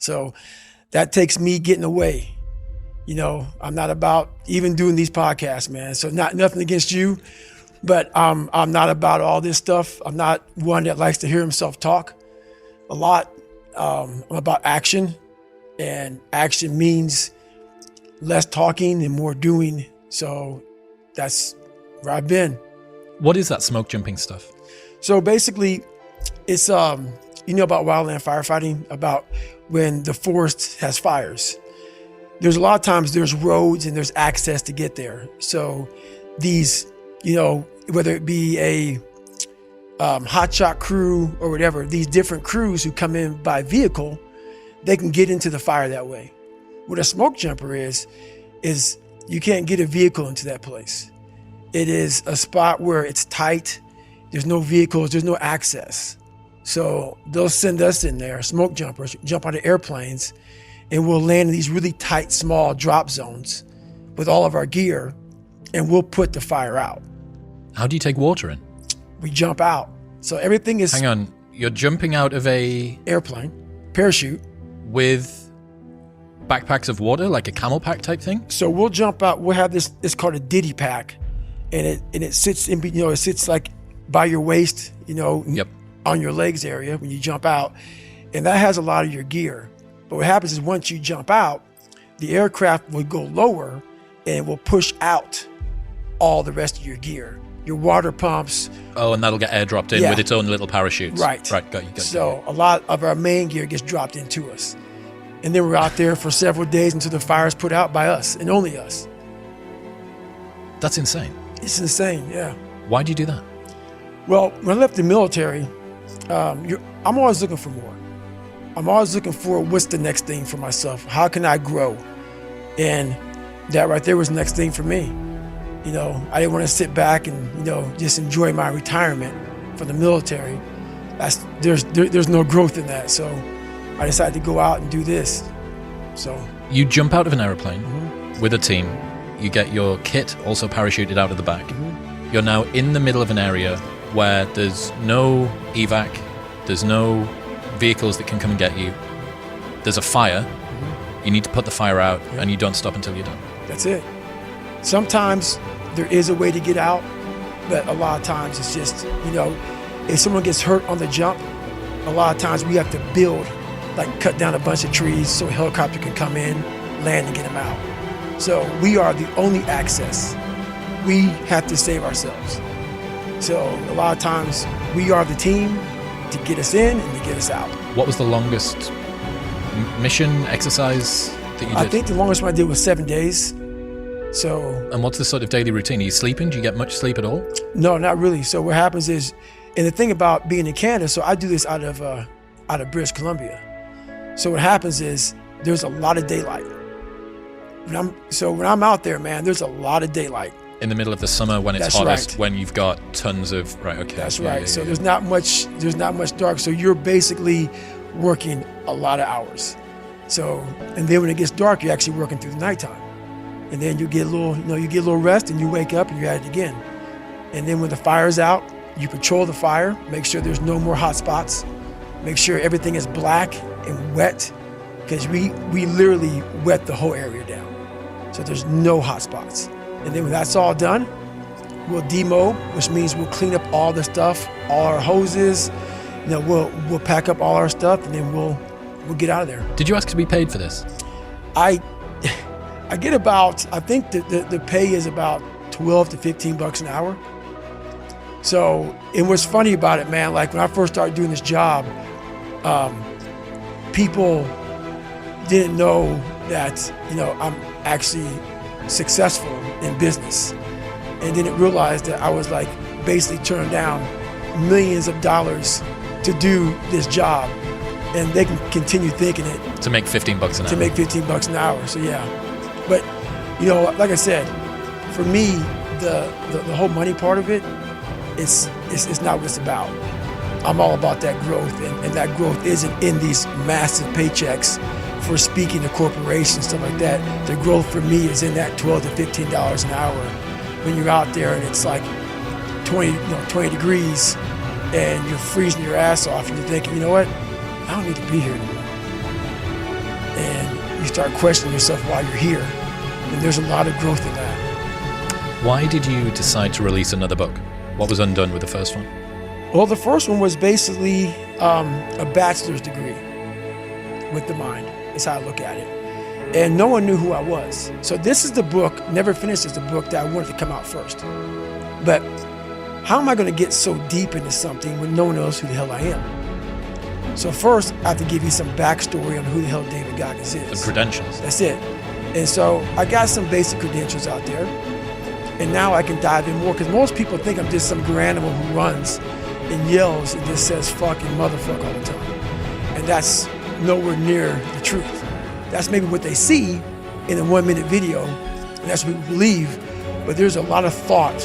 So that takes me getting away. You know, I'm not about even doing these podcasts, man. So nothing against you, but I'm not about all this stuff. I'm not one that likes to hear himself talk a lot. I'm about action, and action means less talking and more doing. So that's where I've been. What is that smoke jumping stuff? So basically, it's you know about wildland firefighting, about when the forest has fires. There's a lot of times there's roads and there's access to get there. So these, you know, whether it be a hotshot crew or whatever, these different crews who come in by vehicle, they can get into the fire that way. What a smoke jumper is you can't get a vehicle into that place. It is a spot where it's tight. There's no vehicles, there's no access. So they'll send us in there, smoke jumpers, jump out of airplanes, and we'll land in these really tight, small drop zones with all of our gear, and we'll put the fire out. How do you take water in? We jump out. So everything is... Hang on, you're jumping out of a... airplane, parachute. With backpacks of water, like a camel pack type thing? So we'll jump out, we'll have this, it's called a ditty pack, and it sits in, you know, it sits like by your waist, you know, yep, on your legs area when you jump out, and that has a lot of your gear. But what happens is once you jump out, the aircraft will go lower and it will push out all the rest of your gear, your water pumps. Oh, and that'll get airdropped in with its own little parachutes. Right. Right, got you. So a lot of our main gear gets dropped into us. And then we're out there for several days until the fire is put out by us and only us. That's insane. It's insane, yeah. Why do you do that? Well, when I left the military, I'm always looking for more. I'm always looking for what's the next thing for myself. How can I grow? And that right there was the next thing for me. You know, I didn't want to sit back and, you know, just enjoy my retirement from the military. There's no growth in that. So I decided to go out and do this. So you jump out of an airplane with a team. You get your kit also parachuted out of the back. You're now in the middle of an area where there's no evac, there's no vehicles that can come and get you. There's a fire. You need to put the fire out, and you don't stop until you're done. That's it. Sometimes there is a way to get out, but a lot of times it's just, you know, if someone gets hurt on the jump, a lot of times we have to build, like cut down a bunch of trees so a helicopter can come in, land, and get them out. So we are the only access. We have to save ourselves. So a lot of times we are the team to get us in and to get us out. What was the longest mission exercise that you did? I think the longest one I did was 7 days. So. And what's the sort of daily routine? Are you sleeping? Do you get much sleep at all? No, not really. So what happens is, and the thing about being in Canada, so I do this out of British Columbia. So what happens is there's a lot of daylight. When I'm out there, man, there's a lot of daylight. In the middle of the summer when it's That's hottest, right. when you've got tons of That's right. So there's not much dark. So you're basically working a lot of hours. So, and then when it gets dark, you're actually working through the nighttime. And then you get a little rest, and you wake up and you're at it again. And then when the fire's out, you patrol the fire, make sure there's no more hot spots, make sure everything is black and wet, because we literally wet the whole area down. So there's no hot spots. And then when that's all done, we'll demo, which means we'll clean up all the stuff, all our hoses. You know, we'll pack up all our stuff, and then we'll get out of there. Did you ask to be paid for this? I get about, I think the pay is about $12 to $15 an hour. So, and what's funny about it, man, like when I first started doing this job, people didn't know that, you know, I'm actually successful in business, and didn't realize that I was like basically turning down millions of dollars to do this job, and they can continue thinking it to make $15 an hour. To make $15 an hour. So yeah, but you know, like I said, for me, the whole money part of it, it's not what it's about. I'm all about that growth, and that growth isn't in these massive paychecks for speaking to corporations, stuff like that. The growth for me is in that $12 to $15 an hour when you're out there and it's like 20 degrees and you're freezing your ass off and you're thinking, you know what, I don't need to be here anymore. and you start questioning yourself why you're here. And there's a lot of growth in that. Why did you decide to release another book? What was undone with the first one? Well, the first one was basically a bachelor's degree with the mind. That's how I look at it. And no one knew who I was. So this is the book, Never Finished is the book that I wanted to come out first. But how am I going to get so deep into something when no one knows who the hell I am? So first, I have to give you some backstory on who the hell David Goggins is. The credentials. That's it. And so I got some basic credentials out there. And now I can dive in more, because most people think I'm just some animal who runs and yells and just says fucking motherfucker all the time. And that's nowhere near the truth. That's maybe what they see in a 1-minute video, and that's what we believe. But there's a lot of thought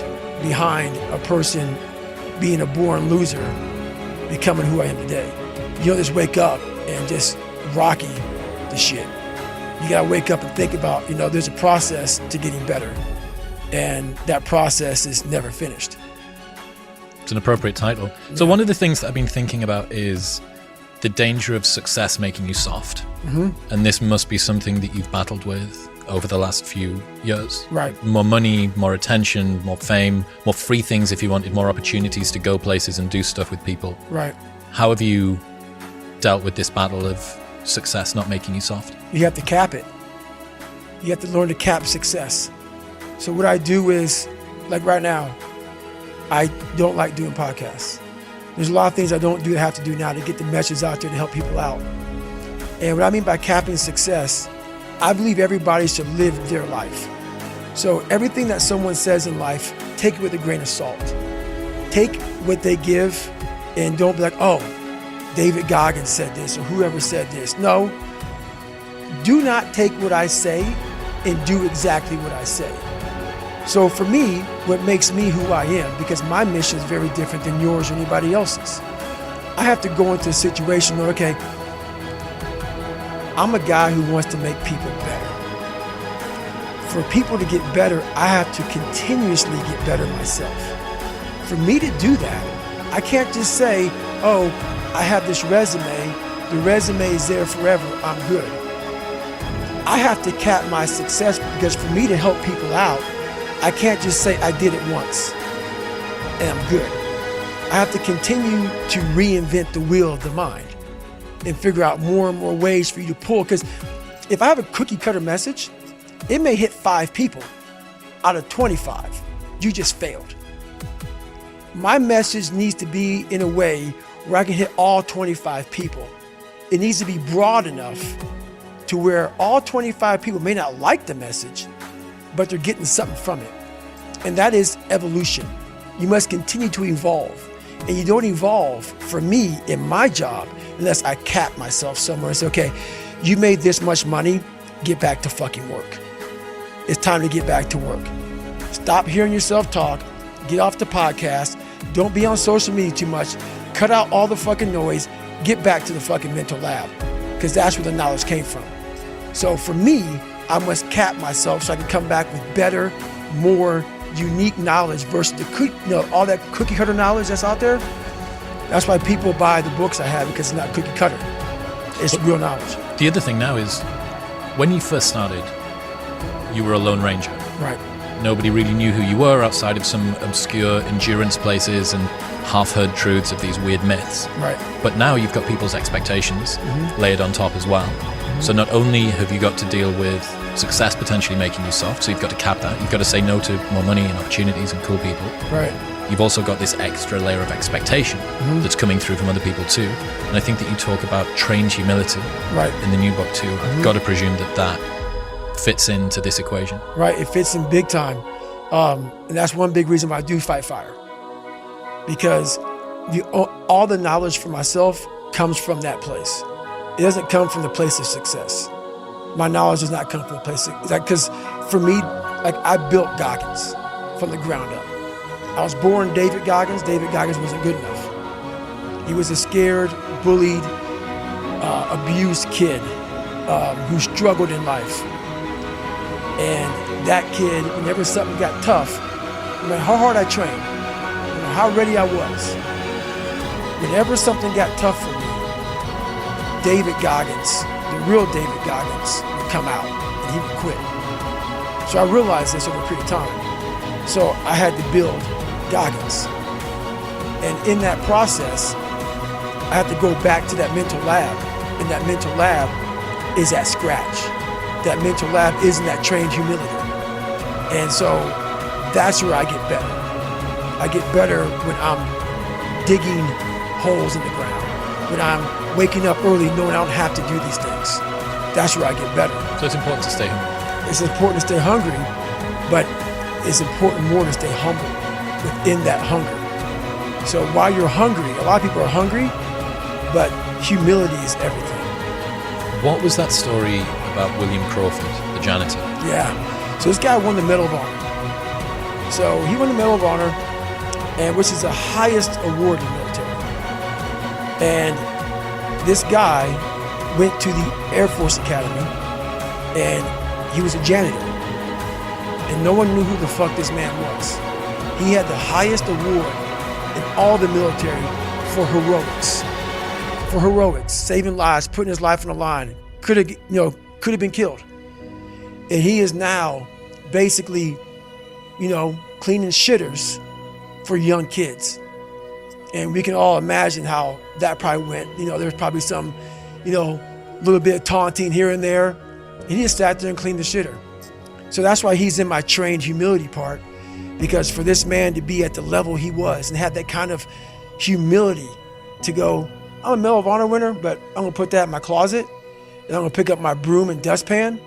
behind a person being a born loser, becoming who I am today. You don't just wake up and just rocky the shit. You gotta wake up and think about, there's a process to getting better. And that process is never finished. It's an appropriate title. Yeah. So one of the things that I've been thinking about is the danger of success making you soft. Mm-hmm. And this must be something that you've battled with over the last few years. Right. More money, more attention, more fame, more free things if you wanted, more opportunities to go places and do stuff with people. Right. How have you dealt with this battle of success not making you soft? You have to cap it. You have to learn to cap success. So what I do is, like right now, I don't like doing podcasts. There's a lot of things I don't do that I have to do now to get the message out there to help people out. And what I mean by capping success, I believe everybody should live their life. So everything that someone says in life, take it with a grain of salt. Take what they give and don't be like, oh, David Goggins said this or whoever said this. No, do not take what I say and do exactly what I say. So for me, what makes me who I am, because my mission is very different than yours or anybody else's. I have to go into a situation where, okay, I'm a guy who wants to make people better. For people to get better, I have to continuously get better myself. For me to do that, I can't just say, oh, I have this resume, the resume is there forever, I'm good. I have to cap my success, because for me to help people out, I can't just say I did it once and I'm good. I have to continue to reinvent the wheel of the mind and figure out more and more ways for you to pull. Because if I have a cookie cutter message, it may hit 5 people out of 25. You just failed. My message needs to be in a way where I can hit all 25 people. It needs to be broad enough to where all 25 people may not like the message, but they're getting something from it. And that is evolution. You must continue to evolve. And you don't evolve, for me, in my job, unless I cap myself somewhere and say, okay, you made this much money, get back to fucking work. It's time to get back to work. Stop hearing yourself talk, get off the podcast, don't be on social media too much, cut out all the fucking noise, get back to the fucking mental lab, because that's where the knowledge came from. So for me, I must cap myself so I can come back with better, more unique knowledge versus all that cookie cutter knowledge that's out there. That's why people buy the books I have, because it's not cookie cutter. It's real knowledge. The other thing now is, when you first started, you were a lone ranger. Right. Nobody really knew who you were outside of some obscure endurance places and half-heard truths of these weird myths. Right. But now you've got people's expectations layered on top as well. So not only have you got to deal with success potentially making you soft, so you've got to cap that, you've got to say no to more money and opportunities and cool people. Right. You've also got this extra layer of expectation that's coming through from other people too. And I think that you talk about trained humility in the new book too. I've got to presume that fits into this equation. Right, it fits in big time. And that's one big reason why I do fight fire. Because all the knowledge for myself comes from that place. It doesn't come from the place of success. My knowledge does not come from the place of, because for me, I built Goggins from the ground up. I was born David Goggins. David Goggins wasn't good enough. He was a scared, bullied, abused kid who struggled in life. And that kid, whenever something got tough, no matter how hard I trained, no matter how ready I was, whenever something got tough for me, David Goggins the real David Goggins would come out and he would quit. So I realized this over a period of time. So I had to build Goggins. And in that process, I had to go back to that mental lab. And that mental lab is at scratch. That mental lab isn't that trained humility. And so that's where I get better. I get better when I'm digging holes in the ground, when I'm waking up early knowing I don't have to do these things. That's where I get better. So it's important to stay hungry. It's important to stay hungry, but it's important more to stay humble within that hunger. So while you're hungry, a lot of people are hungry, but humility is everything. What was that story about William Crawford, the janitor? Yeah. So this guy won the Medal of Honor. So he won the Medal of Honor, and which is the highest award in the military. And this guy went to the Air Force Academy, and he was a janitor. And no one knew who the fuck this man was. He had the highest award in all the military for heroics. For heroics, saving lives, putting his life on the line. Could have been killed. And he is now basically, cleaning shitters for young kids. And we can all imagine how that probably went. There's probably some, little bit of taunting here and there. And he just sat there and cleaned the shitter. So that's why he's in my trained humility part, because for this man to be at the level he was and have that kind of humility to go, I'm a Medal of Honor winner, but I'm gonna put that in my closet, and I'm gonna pick up my broom and dustpan,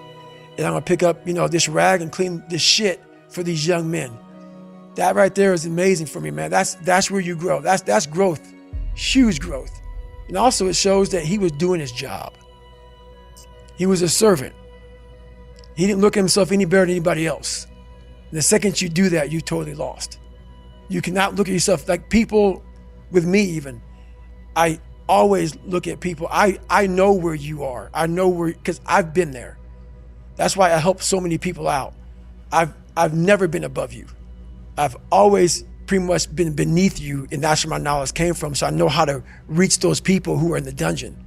and I'm gonna pick up, this rag and clean this shit for these young men. That right there is amazing for me, man. That's where you grow. That's growth, huge growth. And also it shows that he was doing his job. He was a servant. He didn't look at himself any better than anybody else. And the second you do that, you totally lost. You cannot look at yourself like people with me even. I always look at people. I know where you are. I know where, because I've been there. That's why I help so many people out. I've never been above you. I've always pretty much been beneath you, and that's where my knowledge came from. So I know how to reach those people who are in the dungeon,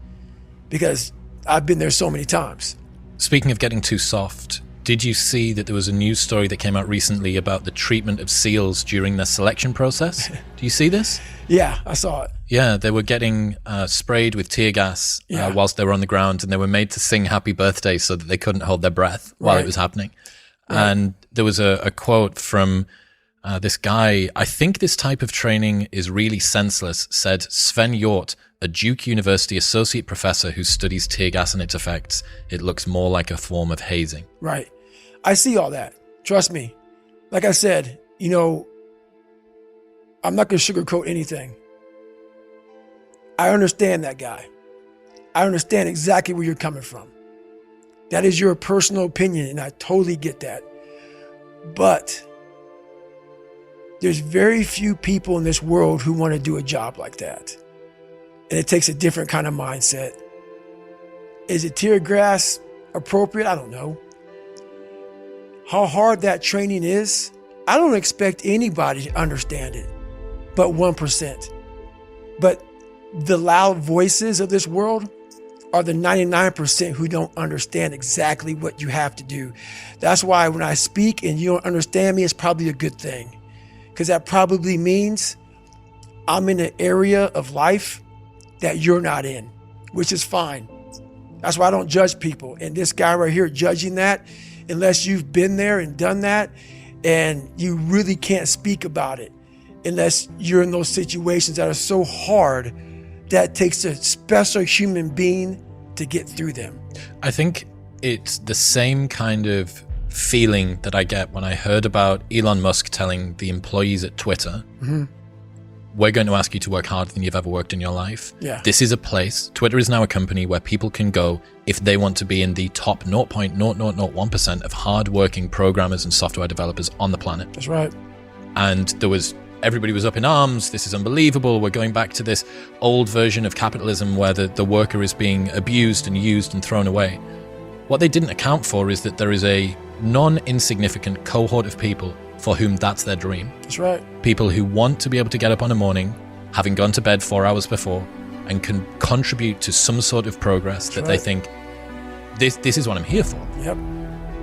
because I've been there so many times. Speaking of getting too soft, did you see that there was a news story that came out recently about the treatment of SEALs during their selection process? Do you see this? Yeah, I saw it. Yeah, they were getting sprayed with tear gas whilst they were on the ground, and they were made to sing happy birthday so that they couldn't hold their breath while it was happening. Right. And there was a quote from this guy. I think this type of training is really senseless, said Sven Hjort, a Duke University associate professor who studies tear gas and its effects. It looks more like a form of hazing. Right. I see all that. Trust me. Like I said, I'm not going to sugarcoat anything. I understand that guy. I understand exactly where you're coming from. That is your personal opinion, and I totally get that. But there's very few people in this world who want to do a job like that. And it takes a different kind of mindset. Is it tear gas appropriate? I don't know. How hard that training is, I don't expect anybody to understand it, but 1%. But the loud voices of this world are the 99% who don't understand exactly what you have to do. That's why when I speak and you don't understand me, it's probably a good thing, because that probably means I'm in an area of life that you're not in, which is fine. That's why I don't judge people. And this guy right here judging that, unless you've been there and done that, and you really can't speak about it unless you're in those situations that are so hard that it takes a special human being to get through them. I think it's the same kind of feeling that I get when I heard about Elon Musk telling the employees at Twitter, we're going to ask you to work harder than you've ever worked in your life. Yeah. This is a place, Twitter is now a company where people can go if they want to be in the top 0.0001% of hardworking programmers and software developers on the planet. That's right. And everybody was up in arms. This is unbelievable. We're going back to this old version of capitalism where the worker is being abused and used and thrown away. What they didn't account for is that there is a non-insignificant cohort of people for whom that's their dream. That's right. People who want to be able to get up on a morning, having gone to bed 4 hours before, and can contribute to some sort of progress that they think this is what I'm here for. Yep.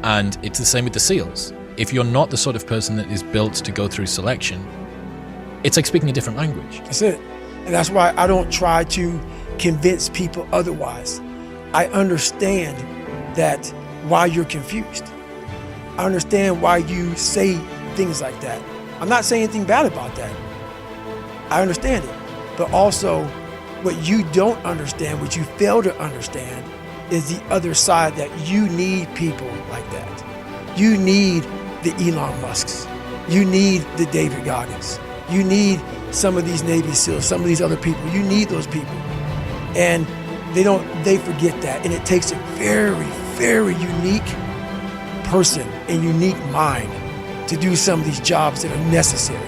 And it's the same with the SEALs. If you're not the sort of person that is built to go through selection, it's like speaking a different language. That's it. And that's why I don't try to convince people otherwise. I understand that why you're confused. I understand why you say things like that. I'm not saying anything bad about that. I understand it. But also, what you don't understand, what you fail to understand, is the other side, that you need people like that. You need the Elon Musks. You need the David Goggins. You need some of these Navy SEALs, some of these other people. You need those people. And they forget that. And it takes a very, very unique person and unique mind to do some of these jobs that are necessary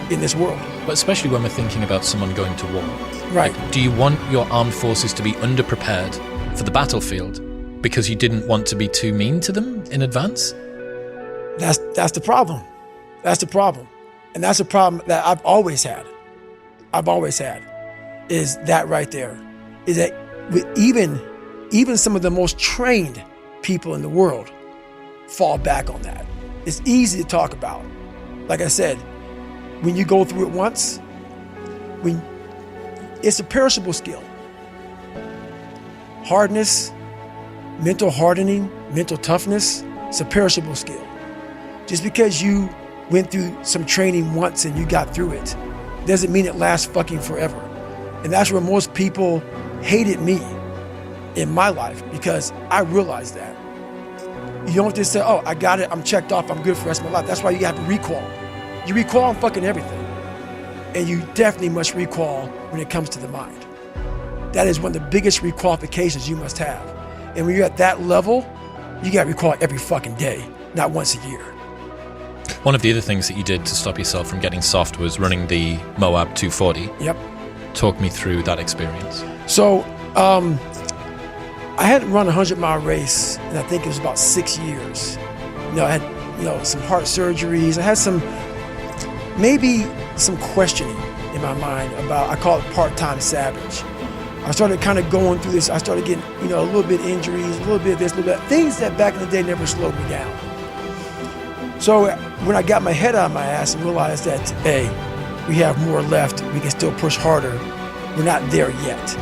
in this world. But especially when we're thinking about someone going to war. Right. Like, do you want your armed forces to be underprepared for the battlefield because you didn't want to be too mean to them in advance? That's the problem. That's the problem. And that's a problem that I've always had. Is that right there. Is that with even some of the most trained people in the world fall back on that. It's easy to talk about. Like I said, when you go through it once, it's a perishable skill. Hardness, mental hardening, mental toughness, it's a perishable skill. Just because you went through some training once and you got through it, doesn't mean it lasts fucking forever. And that's where most people hated me in my life, because I realized that. You don't just say, oh, I got it, I'm checked off, I'm good for the rest of my life. That's why you have to recall. You recall on fucking everything. And you definitely must recall when it comes to the mind. That is one of the biggest requalifications you must have. And when you're at that level, you got to recall every fucking day, not once a year. One of the other things that you did to stop yourself from getting soft was running the Moab 240. Yep. Talk me through that experience. So, I hadn't run a 100-mile race, and I think it was about 6 years. I had, some heart surgeries. I had maybe some questioning in my mind about, I call it part-time savage. I started kind of going through this. I started getting, a little bit injuries, a little bit of this, a little bit of things that back in the day never slowed me down. So when I got my head out of my ass and realized that, hey, we have more left, we can still push harder, we're not there yet.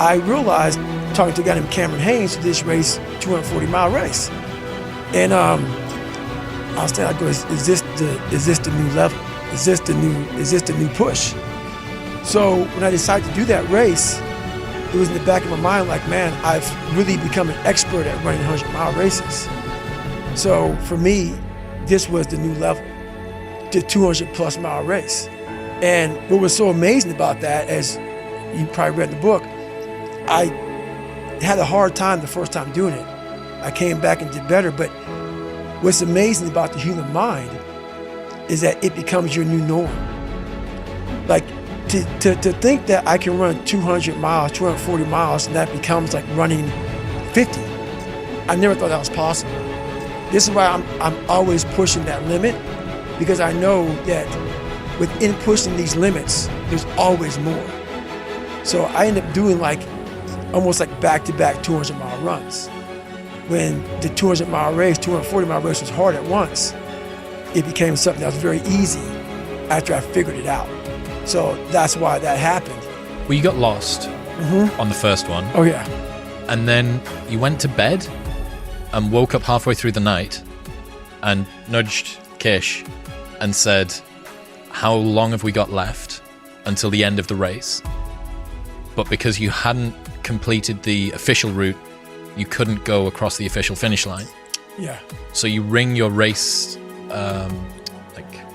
I realized, talking to a guy named Cameron Haynes, who did this race, 240-mile race. And I was saying, is this the new level? Is this the new push? So when I decided to do that race, it was in the back of my mind like, man, I've really become an expert at running 100-mile races. So for me, this was the new level, the 200-plus mile race. And what was so amazing about that, as you probably read in the book, I had a hard time the first time doing it. I came back and did better, but what's amazing about the human mind is that it becomes your new norm. Like, to think that I can run 200 miles, 240 miles, and that becomes like running 50. I never thought that was possible. This is why I'm always pushing that limit, because I know that within pushing these limits, there's always more. So I end up doing almost like back-to-back 200-mile runs. When the 200-mile race, 240-mile race was hard at once, it became something that was very easy after I figured it out. So that's why that happened. Well, you got lost on the first one. Oh, yeah. And then you went to bed and woke up halfway through the night and nudged Kish and said, how long have we got left until the end of the race? But because you hadn't completed the official route, you couldn't go across the official finish line. Yeah. So you ring your race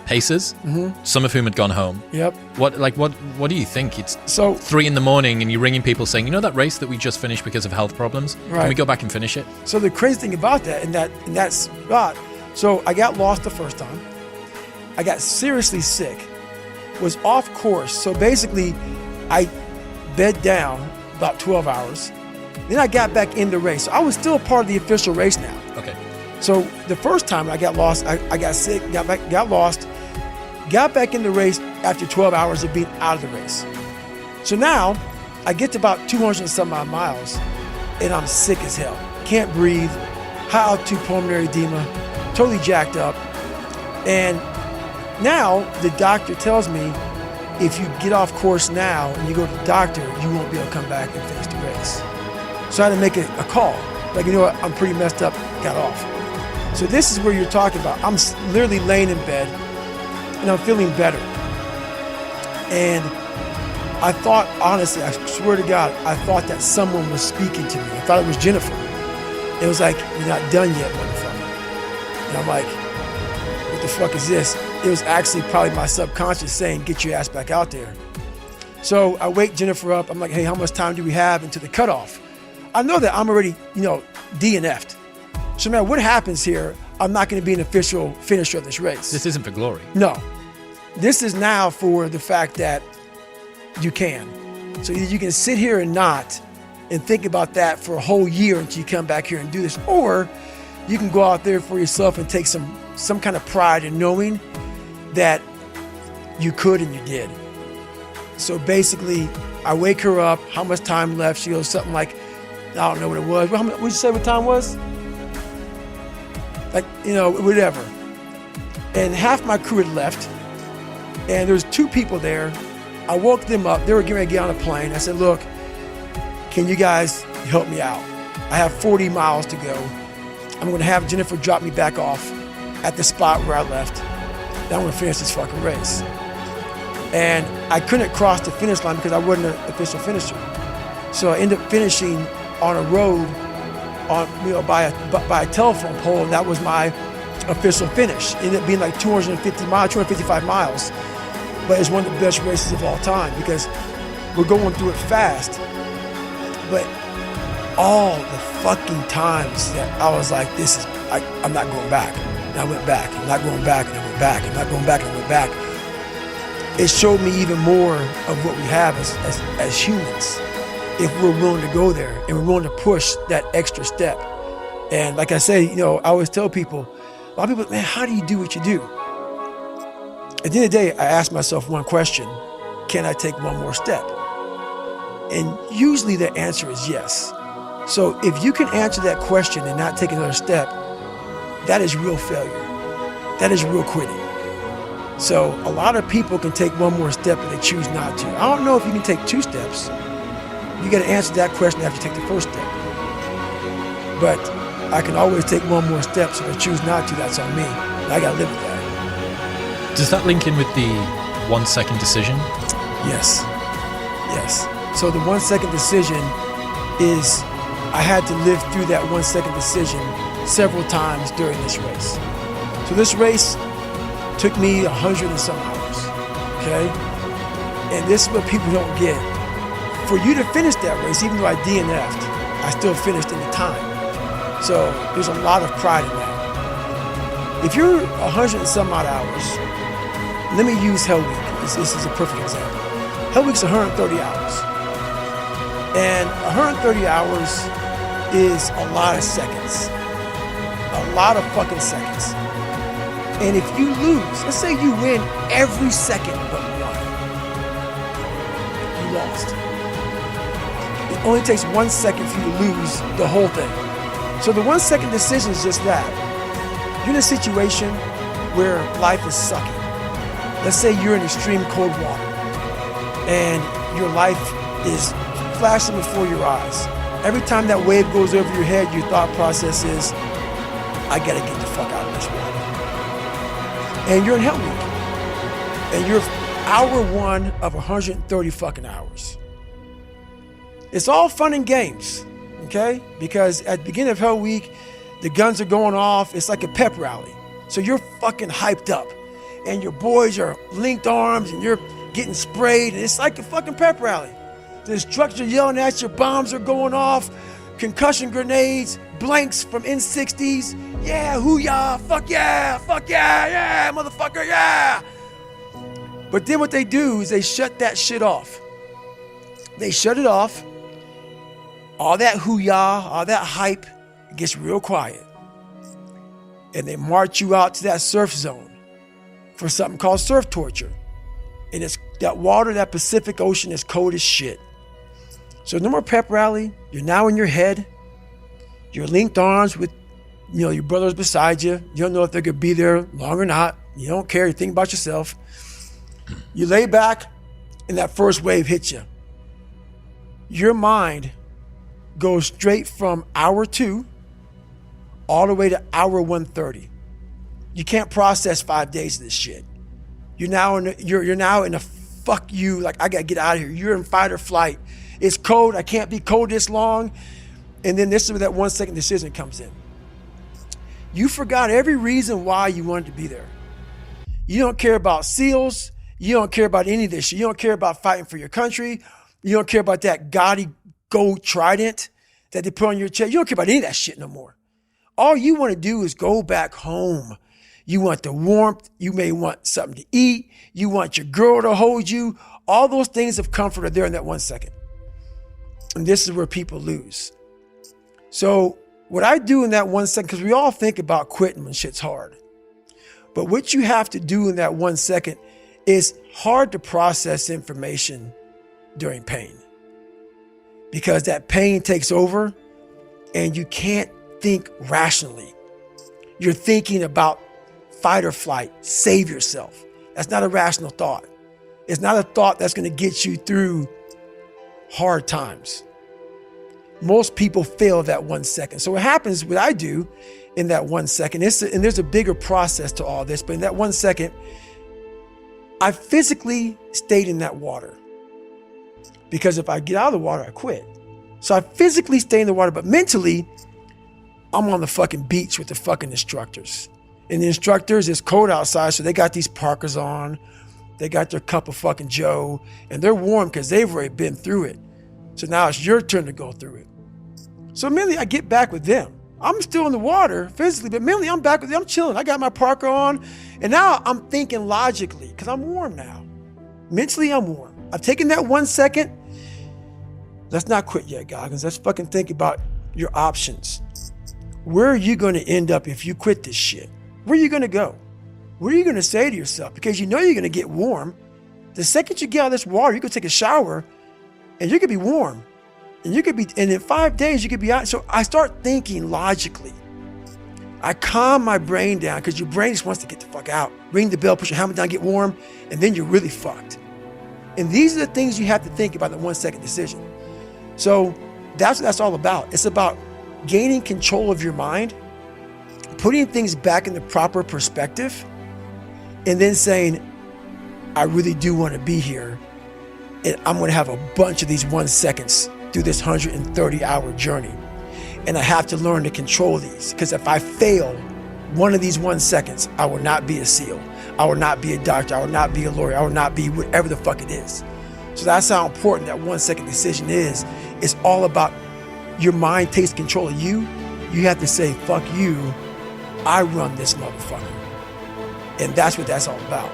pacers, some of whom had gone home. Yep. What do you think? It's so 3 a.m. and you're ringing people saying, that race that we just finished because of health problems? Right. Can we go back and finish it? So the crazy thing about that, in that spot, so I got lost the first time. I got seriously sick, was off course. So basically, I bed down about 12 hours. Then I got back in the race. So I was still a part of the official race now. Okay. So the first time I got lost, I got sick, got lost, got back in the race after 12 hours of being out of the race. So now I get to about 200 and some odd miles, and I'm sick as hell. Can't breathe, high altitude pulmonary edema, totally jacked up. And now the doctor tells me, if you get off course now and you go to the doctor, you won't be able to come back and finish the race. So I had to make a call. Like, you know what, I'm pretty messed up, got off. So this is where you're talking about. I'm literally laying in bed and I'm feeling better. And I thought, honestly, I swear to God, I thought that someone was speaking to me. I thought it was Jennifer. It was like, you're not done yet, motherfucker. And I'm like, what the fuck is this? It was actually probably my subconscious saying, get your ass back out there. So I wake Jennifer up. I'm like, hey, how much time do we have until the cutoff? I know that I'm already, DNF'd. So no matter what happens here, I'm not going to be an official finisher of this race. This isn't for glory. No. This is now for the fact that you can. So either you can sit here and not and think about that for a whole year until you come back here and do this, or you can go out there for yourself and take some kind of pride in knowing that you could and you did. So basically, I wake her up, how much time left? She goes something like, I don't know what it was. What'd you say what time was? Like, whatever. And half my crew had left, and there was 2 people there. I woke them up. They were getting ready to get on a plane. I said, look, can you guys help me out? I have 40 miles to go. I'm going to have Jennifer drop me back off at the spot where I left. Then I'm going to finish this fucking race. And I couldn't cross the finish line because I wasn't an official finisher. So I ended up finishing on a road by a telephone pole, and that was my official finish. It ended up being like 255 miles. But it's one of the best races of all time because we're going through it fast. But all the fucking times that I was like, I'm not going back. And I went back. I'm not going back. And I went back. I'm not going back. And I went back. It showed me even more of what we have as humans. If we're willing to go there and we're willing to push that extra step. And like I say, I always tell people, a lot of people, man, how do you do what you do? At the end of the day, I ask myself one question: can I take one more step? And usually the answer is yes. So if you can answer that question and not take another step, that is real failure. That is real quitting. So a lot of people can take one more step, but they choose not to. I don't know if you can take 2 steps. You got to answer that question after you take the first step. But I can always take one more step, so if I choose not to, that's on me. And I got to live with that. Does that link in with the 1 second decision? Yes. So the 1 second decision is I had to live through that 1 second decision several times during this race. So this race took me 100 and some hours, okay? And this is what people don't get. For you to finish that race, even though I DNF'd, I still finished in the time. So there's a lot of pride in that. If you're 100 and some odd hours, let me use Hell Week. This is a perfect example. Hell Week's 130 hours. And 130 hours is a lot of seconds. A lot of fucking seconds. And if you lose, let's say you win every second but one, you lost. It only takes 1 second for you to lose the whole thing. So the 1 second decision is just that. You're in a situation where life is sucking. Let's say you're in extreme cold water and your life is flashing before your eyes. Every time that wave goes over your head, your thought process is, I gotta get the fuck out of this water. And you're in Hell Week. And you're hour 1 of 130 fucking hours. It's all fun and games, okay? Because at the beginning of Hell Week, the guns are going off. It's like a pep rally. So you're fucking hyped up. And your boys are linked arms and you're getting sprayed. And it's like a fucking pep rally. The instructors are yelling at you. Bombs are going off. Concussion grenades. Blanks from N60s. Yeah, hoo-yah. Fuck yeah, yeah, motherfucker, yeah. But then what they do is they shut that shit off. They shut it off. All that hoo-yah, all that hype gets real quiet. And they march you out to that surf zone for something called surf torture. And it's that water, that Pacific Ocean is cold as shit. So no more pep rally. You're now in your head. You're linked arms with, your brothers beside you. You don't know if they're going to be there long or not. You don't care. You think about yourself. You lay back and that first wave hits you. Your mind goes straight from hour 2 all the way to hour 130. You can't process 5 days of this shit. You're now in a fuck you, like I gotta get out of here. You're in fight or flight. It's cold. I can't be cold this long. And then this is where that 1 second decision comes in. You forgot every reason why you wanted to be there. You don't care about SEALs. You don't care about any of this shit. You don't care about fighting for your country. You don't care about that gaudy gold trident that they put on your chest. You don't care about any of that shit no more. All you want to do is go back home. You want the warmth. You may want something to eat. You want your girl to hold you. All those things of comfort are there in that 1 second. And this is where people lose. So what I do in that 1 second, because we all think about quitting when shit's hard. But what you have to do in that 1 second is hard to process information during pain. Because that pain takes over and you can't think rationally. You're thinking about fight or flight, save yourself. That's not a rational thought. It's not a thought that's going to get you through hard times. Most people fail that 1 second. So what happens, what I do in that 1 second, and there's a bigger process to all this, but in that 1 second, I physically stayed in that water. Because if I get out of the water, I quit. So I physically stay in the water, but mentally, I'm on the fucking beach with the fucking instructors. And the instructors, it's cold outside, so they got these parkas on. They got their cup of fucking Joe, and they're warm because they've already been through it. So now it's your turn to go through it. So mentally, I get back with them. I'm still in the water physically, but mentally, I'm back with them. I'm chilling. I got my parka on, and now I'm thinking logically because I'm warm now. Mentally, I'm warm. I've taken that 1 second. Let's not quit yet, Goggins. Let's fucking think about your options. Where are you going to end up if you quit this shit? Where are you going to go? What are you going to say to yourself? Because you know you're going to get warm. The second you get out of this water, you could take a shower and you could be warm. And in 5 days, you could be out. So I start thinking logically. I calm my brain down because your brain just wants to get the fuck out. Ring the bell, put your helmet down, get warm, and then you're really fucked. And these are the things you have to think about in the 1 second decision. So that's what that's all about. It's about gaining control of your mind, putting things back in the proper perspective, and then saying, I really do want to be here. And I'm going to have a bunch of these 1 seconds through this 130-hour journey. And I have to learn to control these, because if I fail one of these 1 seconds, I will not be a SEAL. I will not be a doctor. I will not be a lawyer. I will not be whatever the fuck it is. So that's how important that 1 second decision is. It's all about your mind takes control of you. You have to say, fuck you. I run this motherfucker. And that's what that's all about.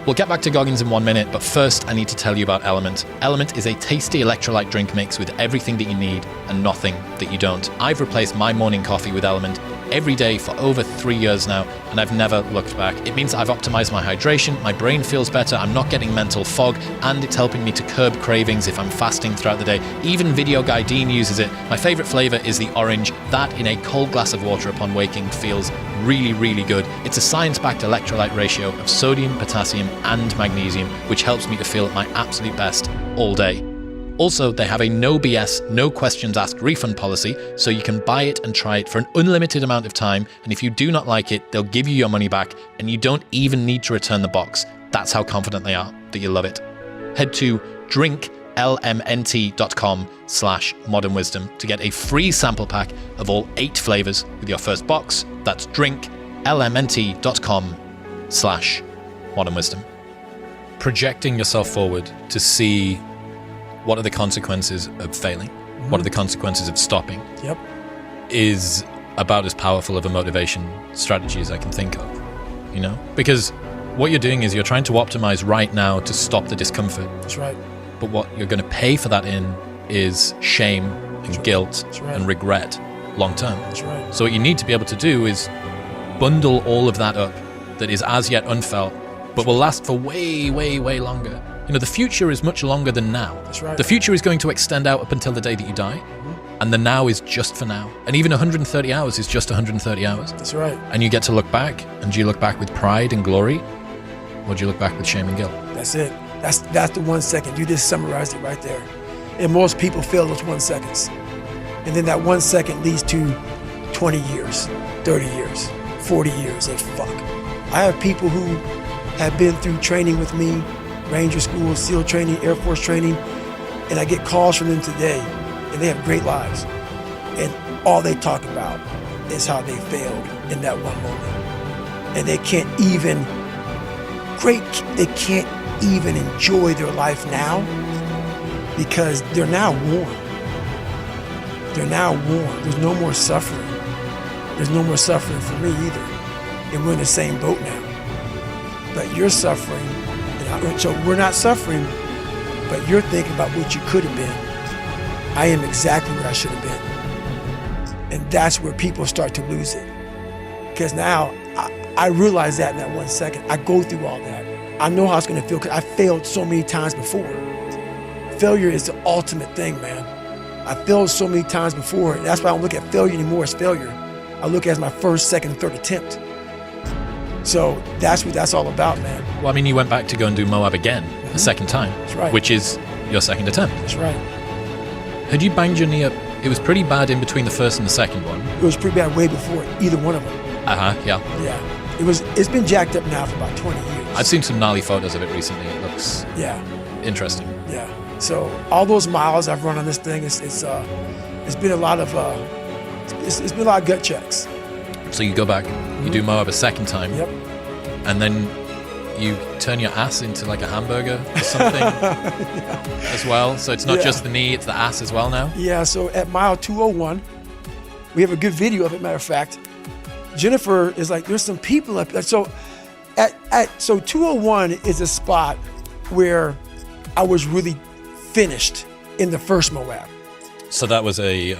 We'll get back to Goggins in 1 minute, but first I need to tell you about Element. Element is a tasty electrolyte drink mix with everything that you need and nothing that you don't. I've replaced my morning coffee with Element every day for over 3 years now, and I've never looked back. It means I've optimized my hydration, my brain feels better, I'm not getting mental fog, and it's helping me to curb cravings if I'm fasting throughout the day. Even Video Guy Dean uses it. My favorite flavor is the orange. That in a cold glass of water upon waking feels really, really good. It's a science-backed electrolyte ratio of sodium, potassium, and magnesium, which helps me to feel at my absolute best all day. Also, they have a no BS, no questions asked refund policy, so you can buy it and try it for an unlimited amount of time, and if you do not like it, they'll give you your money back, and you don't even need to return the box. That's how confident they are that you love it. Head to drinklmnt.com/modernwisdom to get a free sample pack of all 8 flavors with your first box. That's drinklmnt.com/modernwisdom. Projecting yourself forward to see what are the consequences of failing, what are the consequences of stopping, is about as powerful of a motivation strategy as I can think of, you know? Because what you're doing is you're trying to optimize right now to stop the discomfort. That's right. But what you're going to pay for that in is shame and guilt and regret long term. That's right. So what you need to be able to do is bundle all of that up that is as yet unfelt, but will last for way, way, way longer, You know, the future is much longer than now. That's right. The future is going to extend out up until the day that you die. And the now is just for now. And even 130 hours is just 130 hours. That's right. And you get to look back. And do you look back with pride and glory? Or do you look back with shame and guilt? That's it. That's the 1 second. You just summarized it right there. And most people fail those 1 seconds. And then that 1 second leads to 20 years, 30 years, 40 years. And fuck. I have people who have been through training with me, Ranger School, SEAL training, Air Force training, and I get calls from them today, and they have great lives. And all they talk about is how they failed in that one moment. And they can't even enjoy their life now because they're now worn. They're now worn. There's no more suffering. There's no more suffering for me either. And we're in the same boat now. But you're suffering, so we're not suffering, but you're thinking about what you could have been. I am exactly what I should have been. And that's where people start to lose it. Because now I realize that in that 1 second. I go through all that. I know how it's going to feel because I failed so many times before. Failure is the ultimate thing, man. I failed so many times before. And that's why I don't look at failure anymore as failure. I look at it as my first, second, third attempt. So that's what that's all about, man. Well, I mean, you went back to go and do Moab again a second time. That's right. Which is your second attempt. That's right. Had you banged your knee up? It was pretty bad in between the first and the second one. It was pretty bad way before either one of them. Yeah. Yeah. It's been jacked up now for about 20 years. I've seen some gnarly photos of it recently. It looks interesting. Yeah. So all those miles I've run on this thing, it's been a lot of it's been a lot of gut checks. So you go back, you do Moab a second time. Yep. And then you turn your ass into like a hamburger or something as well. So it's not just the knee, it's the ass as well now. Yeah, so at mile 201, we have a good video of it, matter of fact. Jennifer is like, there's some people up there. So so 201 is a spot where I was really finished in the first Moab. So that was a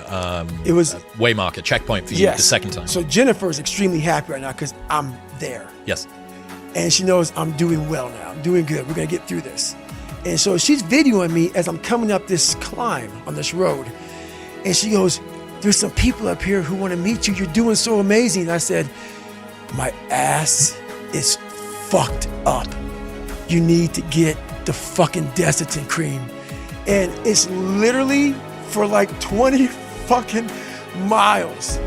waymarker, checkpoint for you the second time. So Jennifer is extremely happy right now because I'm there. Yes. And she knows I'm doing well now. I'm doing good. We're going to get through this. And so she's videoing me as I'm coming up this climb on this road. And she goes, there's some people up here who want to meet you. You're doing so amazing. And I said, my ass is fucked up. You need to get the fucking Desitin cream. And it's literally for like 20 fucking miles.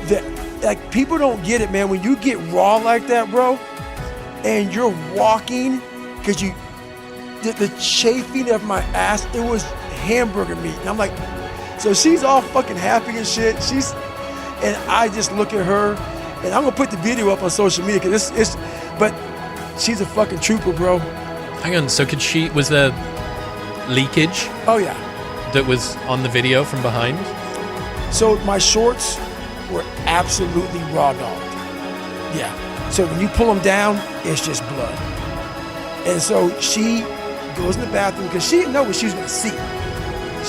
That, like, people don't get it, man. When you get raw like that, bro, and you're walking, because the chafing of my ass, it was hamburger meat. And I'm like, so she's all fucking happy and shit. And I just look at her, and I'm gonna put the video up on social media, because but she's a fucking trooper, bro. Hang on, so was there leakage? Oh yeah. That was on the video from behind? So my shorts were absolutely raw dogged. Yeah. So when you pull them down, it's just blood. And so she goes in the bathroom because she didn't know what she was going to see.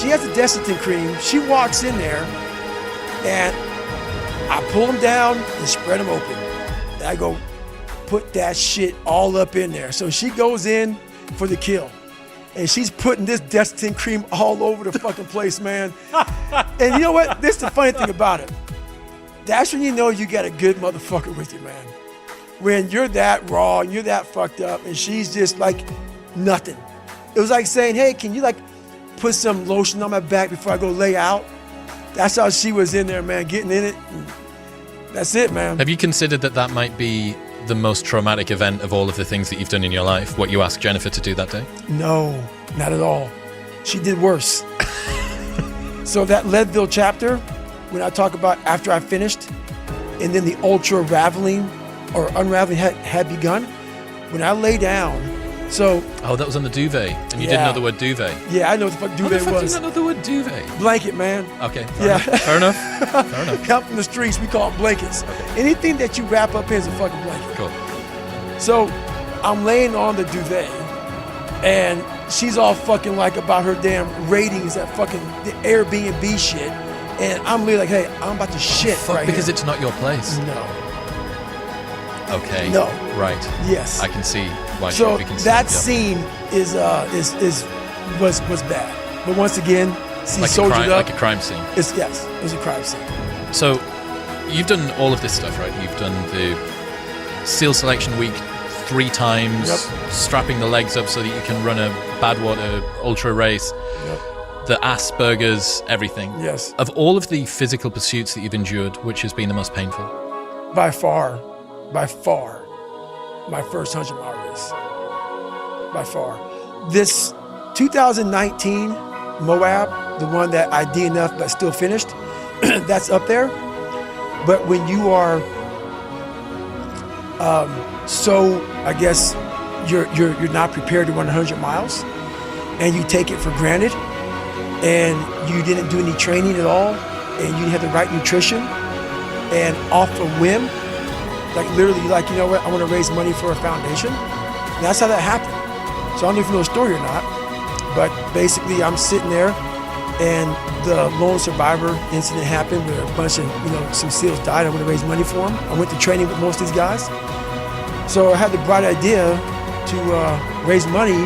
She has the Desitin cream. She walks in there, and I pull them down and spread them open. And I go, put that shit all up in there. So she goes in for the kill. And she's putting this Desitin cream all over the fucking place, man. And you know what? This is the funny thing about it. That's when you know you got a good motherfucker with you, man. When you're that raw, and you're that fucked up, and she's just like nothing. It was like saying, hey, can you like put some lotion on my back before I go lay out? That's how she was in there, man, getting in it. And that's it, man. Have you considered that might be the most traumatic event of all of the things that you've done in your life, what you asked Jennifer to do that day? No, not at all. She did worse. So that Leadville chapter, when I talk about after I finished, and then the ultra-raveling or unraveling had begun, when I lay down, so... Oh, that was on the duvet, and you didn't know the word duvet. Yeah, I know what the fuck duvet was. How the fuck do you not know the word duvet? Blanket, man. Okay, fair enough. Fair enough. Out from the streets, we call it blankets. Okay. Anything that you wrap up in is a fucking blanket. Cool. So I'm laying on the duvet, and she's all fucking like about her damn ratings, that fucking the Airbnb shit, and I'm really like, hey, I'm about to shit right because here. it's not your place. No. Okay. No. Right. Yes. I can see. why should So we consider that it? scene was bad. But once again, he soldiered up. Like a crime scene. It was a crime scene. So you've done all of this stuff, right? You've done the SEAL Selection Week 3 times, strapping the legs up so that you can run a Badwater ultra race, the Asperger's, everything. Yes. Of all of the physical pursuits that you've endured, which has been the most painful? By far, my first 100-mile race. By far. This 2019 Moab, the one that I DNF'd but still finished, that's up there. But when you are so, I guess, you're not prepared to run 100 miles, and you take it for granted, and you didn't do any training at all, and you didn't have the right nutrition, and off a whim, like literally, like, you know what, I want to raise money for a foundation. And that's how that happened. So I don't know if you know the story or not, but basically I'm sitting there, and the lone survivor incident happened where a bunch of, some SEALs died. I want to raise money for them. I went to training with most of these guys. So I had the bright idea to raise money.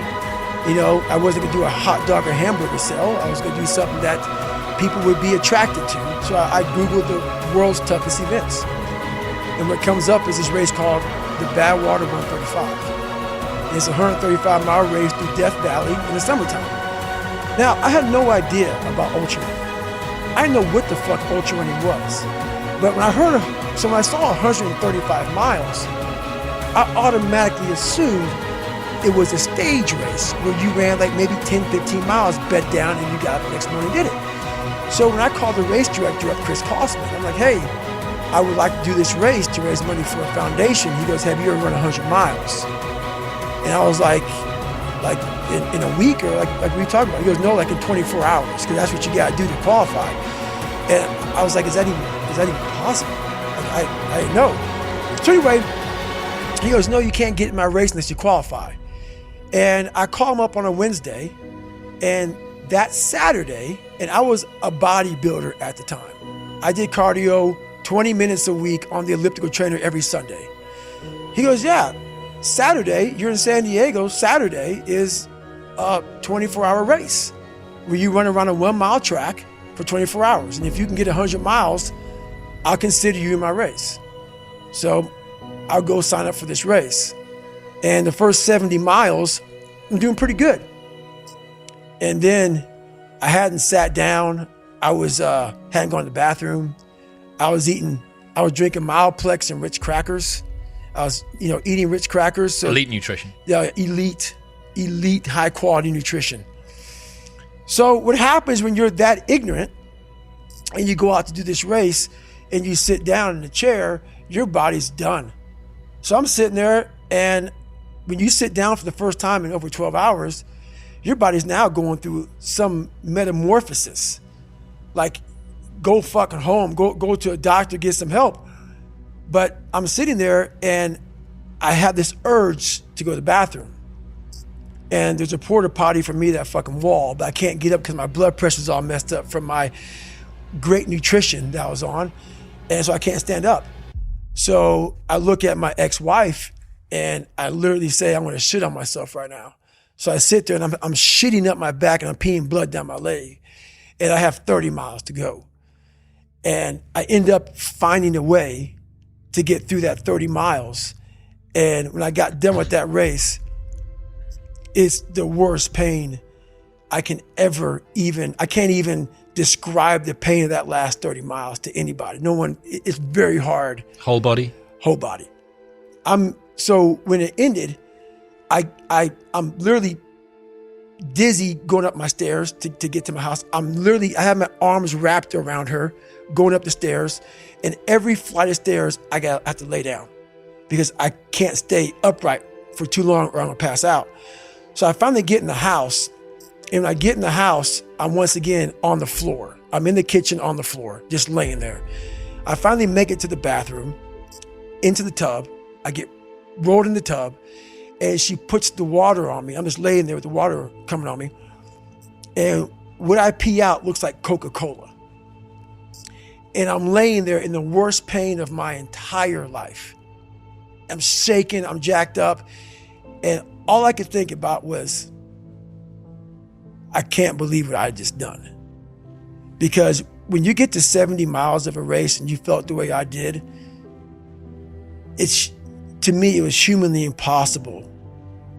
I wasn't going to do a hot dog or hamburger sale. I was going to do something that people would be attracted to. So I Googled the world's toughest events. And what comes up is this race called the Badwater 135. It's a 135-mile race through Death Valley in the summertime. Now, I had no idea about ultra running. I didn't know what the fuck ultra running was. But when I saw 135 miles, I automatically assumed it was a stage race where you ran like maybe 10, 15 miles, bed down, and you got up the next morning and did it. So when I called the race director up, Chris Kosman, I'm like, hey, I would like to do this race to raise money for a foundation. He goes, have you ever run 100 miles? And I was like in a week, or like we talked about. He goes, no, like in 24 hours, because that's what you got to do to qualify. And I was like, is that even possible? Like, I didn't know. So anyway, he goes, no, you can't get in my race unless you qualify. And I call him up on a Wednesday, and that Saturday, and I was a bodybuilder at the time. I did cardio 20 minutes a week on the elliptical trainer every Sunday. He goes, yeah, Saturday, you're in San Diego, Saturday is a 24-hour race where you run around a 1-mile track for 24 hours. And if you can get 100 miles, I'll consider you in my race. So I'll go sign up for this race. And the first 70 miles, I'm doing pretty good. And then I hadn't sat down. I hadn't gone to the bathroom. I was drinking Mileplex and Ritz crackers. I was, eating Ritz crackers. So, elite nutrition. Yeah, elite, high quality nutrition. So what happens when you're that ignorant and you go out to do this race and you sit down in the chair, your body's done. So I'm sitting there, and when you sit down for the first time in over 12 hours, your body's now going through some metamorphosis. Like, go fucking home, go to a doctor, get some help. But I'm sitting there, and I have this urge to go to the bathroom. And there's a porta potty for me, that fucking wall, but I can't get up because my blood pressure's all messed up from my great nutrition that I was on. And so I can't stand up. So I look at my ex-wife, and I literally say, I'm gonna shit on myself right now. So I sit there, and I'm shitting up my back, and I'm peeing blood down my leg. And I have 30 miles to go. And I end up finding a way to get through that 30 miles. And when I got done with that race, it's the worst pain I can't even describe the pain of that last 30 miles to anybody. No one, it's very hard. Whole body? Whole body. So when it ended, I'm literally dizzy going up my stairs to get to my house. I have my arms wrapped around her going up the stairs, and every flight of stairs I have to lay down because I can't stay upright for too long or I'm gonna pass out. So I finally get in the house, and when I get in the house, I'm once again on the floor. I'm in the kitchen on the floor, just laying there. I finally make it to the bathroom, into the tub. I get rolled in the tub, and she puts the water on me. I'm just laying there with the water coming on me. And what I pee out looks like Coca-Cola. And I'm laying there in the worst pain of my entire life. I'm shaking, I'm jacked up. And all I could think about was, I can't believe what I just done. Because when you get to 70 miles of a race and you felt the way I did, to me, it was humanly impossible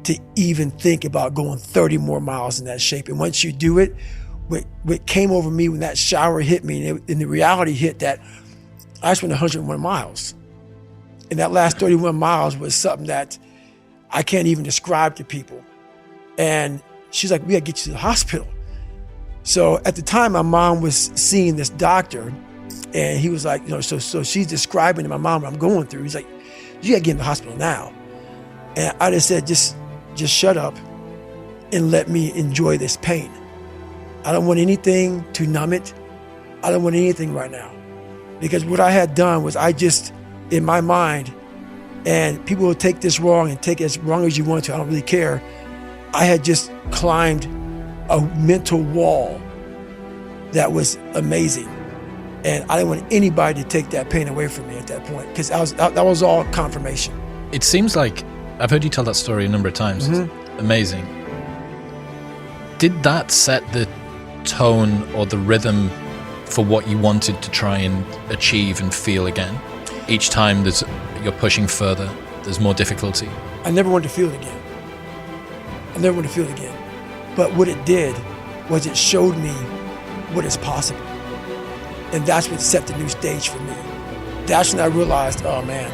to even think about going 30 more miles in that shape. And once you do it, what came over me when that shower hit me, and the reality hit that I just went 101 miles. And that last 31 miles was something that I can't even describe to people. And she's like, we gotta get you to the hospital. So at the time, my mom was seeing this doctor, and he was like, so she's describing to my mom what I'm going through. He's like, you gotta get in the hospital now. And I just said, just shut up and let me enjoy this pain. I don't want anything to numb it. I don't want anything right now. Because what I had done was in my mind, and people will take this wrong and take it as wrong as you want to, I don't really care. I had just climbed a mental wall that was amazing. And I didn't want anybody to take that pain away from me at that point, because that was all confirmation. It seems like, I've heard you tell that story a number of times. It's amazing. Did that set the tone or the rhythm for what you wanted to try and achieve and feel again? Each time you're pushing further, there's more difficulty. I never wanted to feel it again. But what it did was it showed me what is possible. And that's what set the new stage for me. That's when I realized, oh man,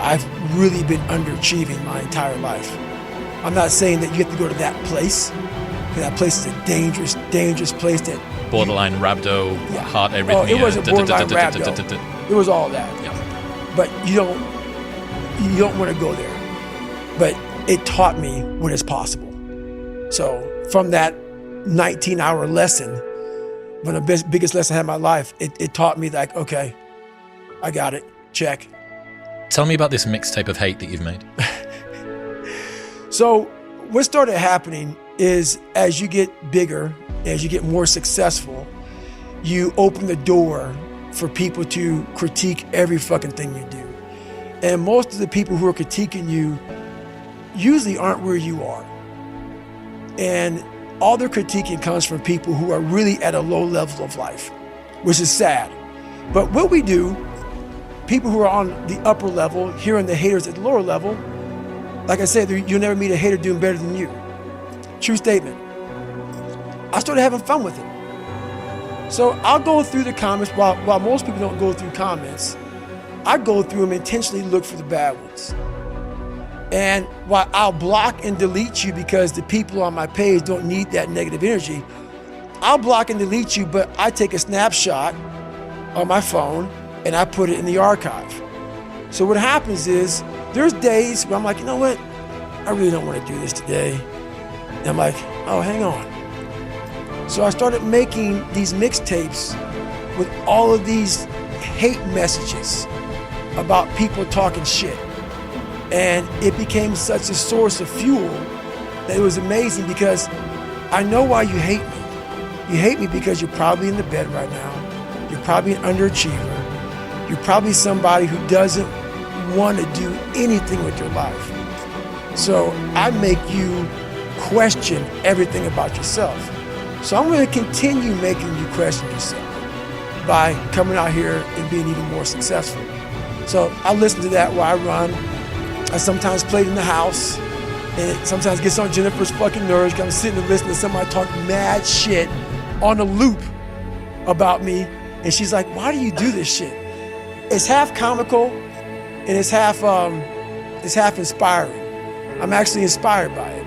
I've really been underachieving my entire life. I'm not saying that you have to go to that place, because that place is a dangerous, dangerous place that borderline rhabdo, heart arrhythmia. Oh, it wasn't borderline rhabdo. It was all that. Yeah. But you don't want to go there. But it taught me what is possible. So from that 19-hour lesson, one of the biggest lessons I had in my life, it taught me that, okay, I got it, check. Tell me about this mixtape of hate that you've made. So what started happening is, as you get bigger, as you get more successful, you open the door for people to critique every fucking thing you do. And most of the people who are critiquing you usually aren't where you are. And all their critiquing comes from people who are really at a low level of life, which is sad. But what we do, people who are on the upper level, hearing the haters at the lower level, like I said, you'll never meet a hater doing better than you. True statement. I started having fun with it. So I'll go through the comments, while most people don't go through comments, I go through them, intentionally look for the bad ones. And while I'll block and delete you because the people on my page don't need that negative energy, I'll block and delete you, but I take a snapshot on my phone and I put it in the archive. So what happens is, there's days where I'm like, you know what? I really don't want to do this today. And I'm like, oh, hang on. So I started making these mixtapes with all of these hate messages about people talking shit. And it became such a source of fuel that it was amazing, because I know why you hate me. You hate me because you're probably in the bed right now. You're probably an underachiever. You're probably somebody who doesn't want to do anything with your life. So I make you question everything about yourself. So I'm going to continue making you question yourself by coming out here and being even more successful. So I listen to that while I run. I sometimes play it in the house, and it sometimes gets on Jennifer's fucking nerves because I'm sitting and listening to somebody talk mad shit on a loop about me, and she's like, why do you do this shit? It's half comical and it's half inspiring. I'm actually inspired by it.